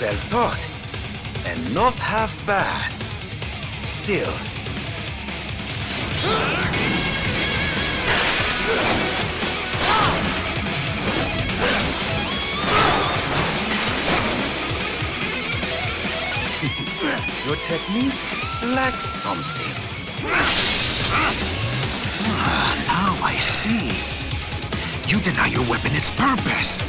self-taught, and not half bad. Still. Your technique lacks something. Now I see. You deny your weapon its purpose.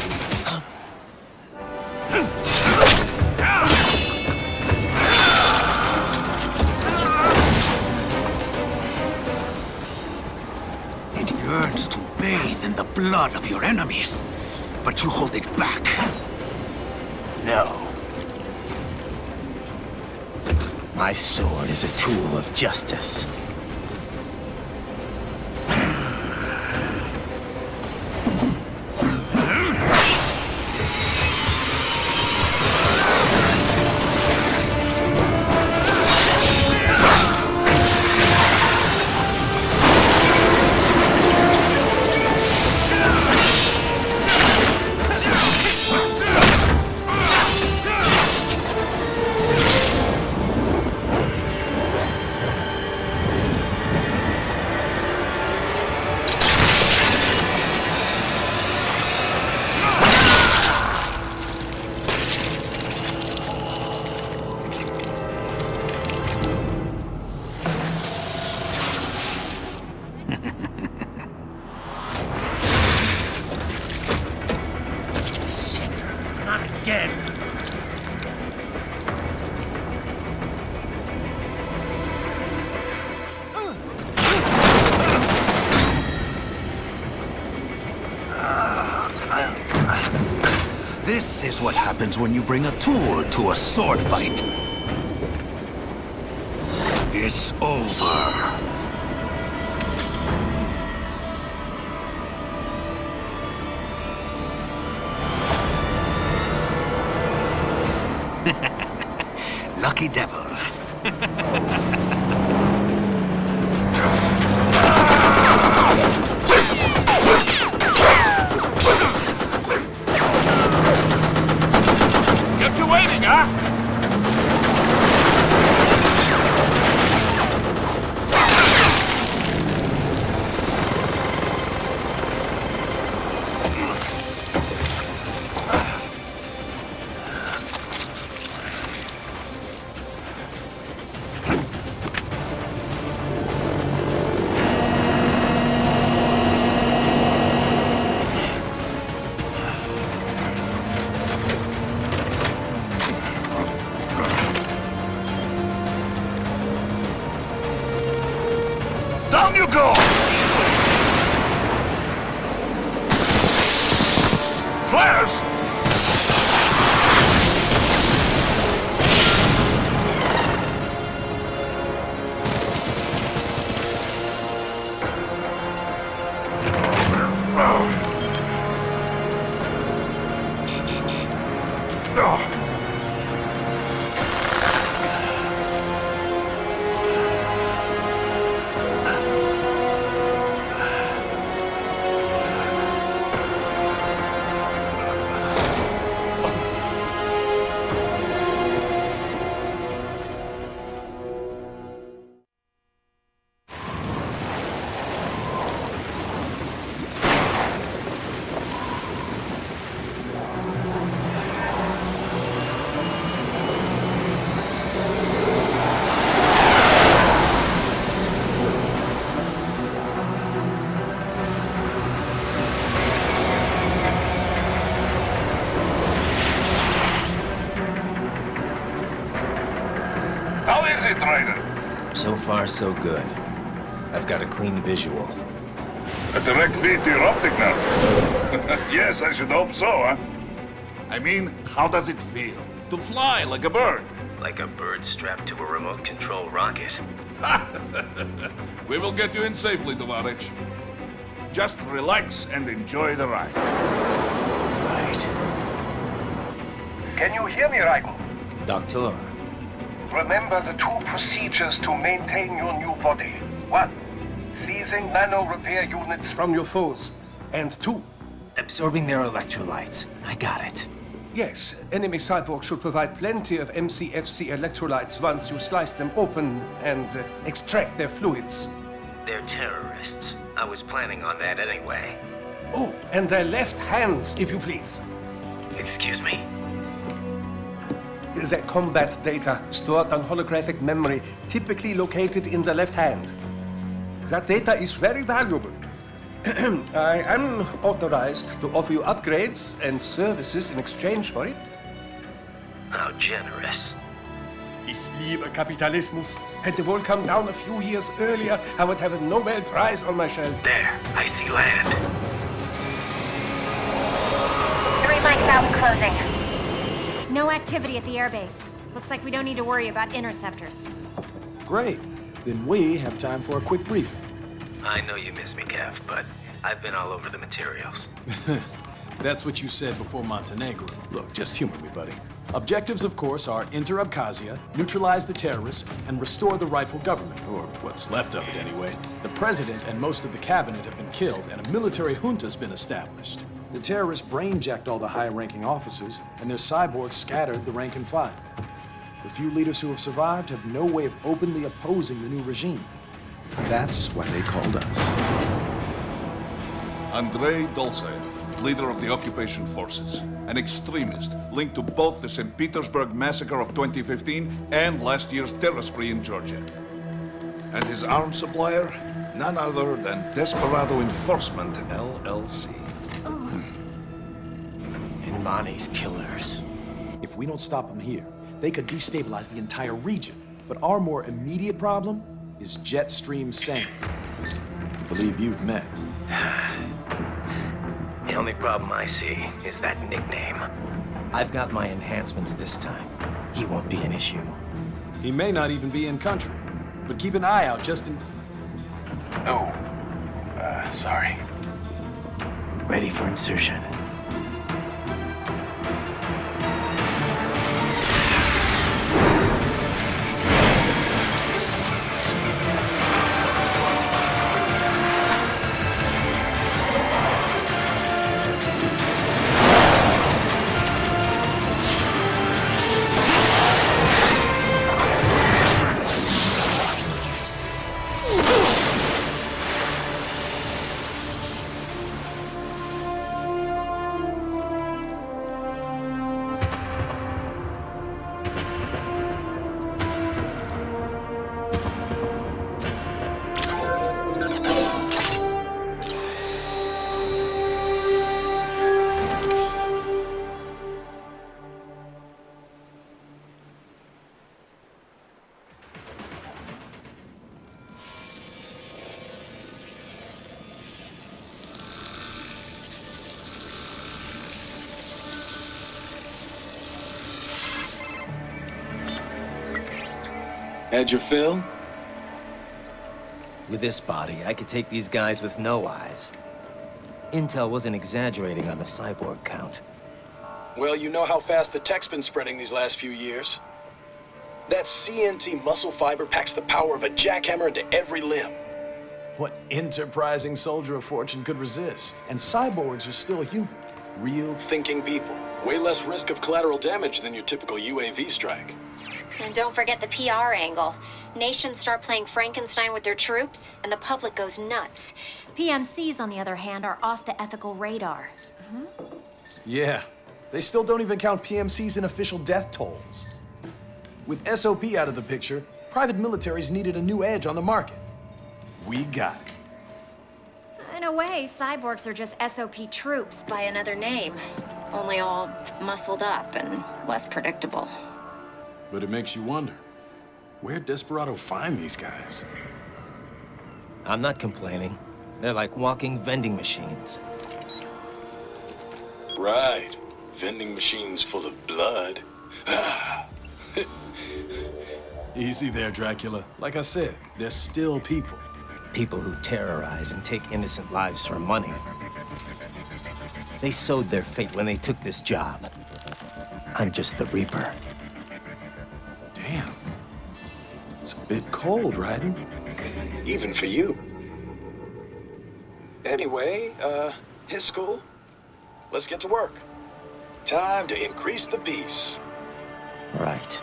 It yearns to bathe in the blood of your enemies, but you hold it back. No. My sword is a tool of justice. This is what happens when you bring a tool to a sword fight. It's over. Lucky devil. Kept you waiting, huh? Down you go! Flares! How is it, Ryder? So far, so good. I've got a clean visual. A direct feed to your optic nerve. Yes, I should hope so, huh? I mean, how does it feel? To fly like a bird? Like a bird strapped to a remote control rocket. We will get you in safely, Tovarich. Just relax and enjoy the ride. Right. Can you hear me, Raiko? Doctor, Remember the two procedures to maintain your new body. 1. Seizing nano repair units from your foes. And 2. absorbing their electrolytes. I got it. Yes, enemy cyborgs should provide plenty of MCFC electrolytes once you slice them open and extract their fluids. They're terrorists. I was planning on that anyway. Oh, and their left hands, if you please. Excuse me? The combat data stored on holographic memory, typically located in the left hand. That data is very valuable. I am authorized to offer you upgrades and services in exchange for it. How generous. Ich liebe Kapitalismus. Had the wall come down a few years earlier, I would have a Nobel Prize on my shelf. There, I see land. 3 mics out and closing. No activity at the airbase. Looks like we don't need to worry about interceptors. Great. Then we have time for a quick briefing. I know you miss me, Kev, but I've been all over the materials. That's what you said before Montenegro. Look, just humor me, buddy. Objectives, of course, are enter Abkhazia, neutralize the terrorists, and restore the rightful government, or what's left of it anyway. The president and most of the cabinet have been killed, and a military junta's been established. The terrorists brain-jacked all the high-ranking officers, and their cyborgs scattered the rank and file. The few leaders who have survived have no way of openly opposing the new regime. That's why they called us. Andrei Dolzaev, leader of the occupation forces, an extremist linked to both the St. Petersburg massacre of 2015 and last year's terror spree in Georgia. And his arms supplier, none other than Desperado Enforcement, LLC. And Mani's killers. If we don't stop them here, they could destabilize the entire region. But our more immediate problem is Jetstream Sam. I believe you've met. The only problem I see is that nickname. I've got my enhancements this time. He won't be an issue. He may not even be in country, but keep an eye out just in... Oh, sorry. Ready for insertion. Had your fill? With this body, I could take these guys with no eyes. Intel wasn't exaggerating on the cyborg count. Well, you know how fast the tech's been spreading these last few years. That CNT muscle fiber packs the power of a jackhammer into every limb. What enterprising soldier of fortune could resist? And cyborgs are still human. Real Thinking people. Way less risk of collateral damage than your typical UAV strike. And don't forget the PR angle. Nations start playing Frankenstein with their troops, and the public goes nuts. PMCs, on the other hand, are off the ethical radar. Yeah. They still don't even count PMCs in official death tolls. With SOP out of the picture, private militaries needed a new edge on the market. We got it. In a way, cyborgs are just SOP troops by another name. Only all muscled up and less predictable. But it makes you wonder, where'd Desperado find these guys? I'm not complaining. They're like walking vending machines. Right. Vending machines full of blood. Easy there, Dracula. Like I said, they're still people. People who terrorize and take innocent lives for money. They sowed their fate when they took this job. I'm just the Reaper. Damn. It's a bit cold, Raiden. Even for you. Anyway, his school. Let's get to work. Time to increase the peace. Right.